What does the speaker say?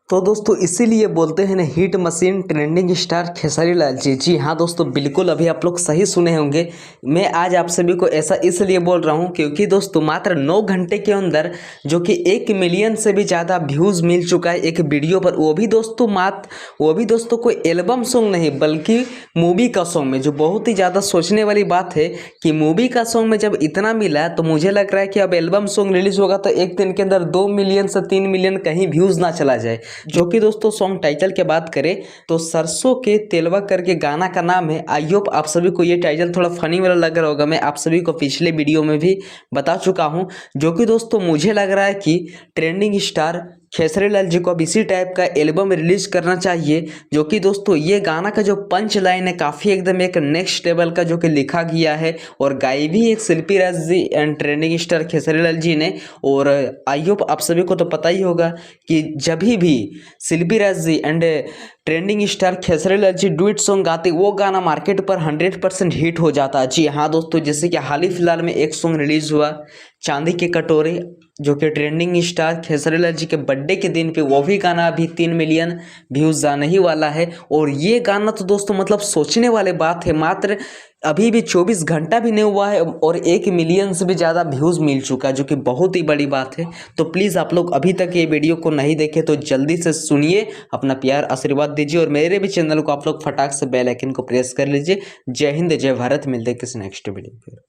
तो दोस्तों इसीलिए बोलते हैं ना, hit machine trending star Khesari Lal ji. जी हाँ दोस्तों, बिल्कुल अभी आप लोग सही सुने होंगे। मैं आज आप सभी को ऐसा इसलिए बोल रहा हूँ क्योंकि दोस्तों मात्र 9 घंटे के अंदर जो कि 1 मिलियन से भी ज़्यादा व्यूज़ मिल चुका है एक वीडियो पर। वो भी दोस्तों कोई एल्बम सॉन्ग नहीं बल्कि मूवी का सॉन्ग में, जो बहुत ही ज़्यादा सोचने वाली बात है कि मूवी का सॉन्ग में जब इतना मिला तो मुझे लग रहा है कि अब एल्बम सॉन्ग रिलीज होगा तो एक दिन के अंदर 2 मिलियन से 3 मिलियन कहीं व्यूज़ ना चला जाए। जो कि दोस्तों सॉन्ग टाइटल के बात करें तो सरसों के तेलवा करके गाना का नाम है। आई होप आप सभी को ये टाइटल थोड़ा फनी वाला लग रहा होगा। मैं आप सभी को पिछले वीडियो में भी बता चुका हूं, जो कि दोस्तों मुझे लग रहा है कि ट्रेंडिंग स्टार खेसारी लाल जी को अब इसी टाइप का एल्बम रिलीज करना चाहिए। जो कि दोस्तों ये गाना का जो पंच लाइन है काफ़ी एकदम एक नेक्स्ट लेवल का जो कि लिखा गया है और गाई भी एक शिल्पी Raj ji and trending star Khesari Lal जी ने। और आई होप आप सभी को तो पता ही होगा कि जब भी Shilpi Raj ji and trending star Khesari Lal ji duet song गाते वो गाना मार्केट पर 100% हिट हो जाता है। जी हाँ दोस्तों, जैसे कि हाल ही फिलहाल में एक सॉन्ग रिलीज हुआ चांदी के कटोरे, जो कि ट्रेंडिंग स्टार खेसारी लाल जी के बर्थडे के दिन पे वो भी गाना अभी 3 मिलियन व्यूज़ जाने ही वाला है। और ये गाना तो दोस्तों मतलब सोचने वाले बात है, मात्र अभी भी 24 घंटा भी नहीं हुआ है और 1 मिलियन से भी ज़्यादा व्यूज़ मिल चुका है, जो कि बहुत ही बड़ी बात है। तो प्लीज़ आप लोग अभी तक ये वीडियो को नहीं देखे तो जल्दी से सुनिए, अपना प्यार आशीर्वाद दीजिए और मेरे भी चैनल को आप लोग फटाक से बेल आइकन को प्रेस कर लीजिए। जय हिंद, जय भारत। मिलते हैं किसी नेक्स्ट वीडियो पर।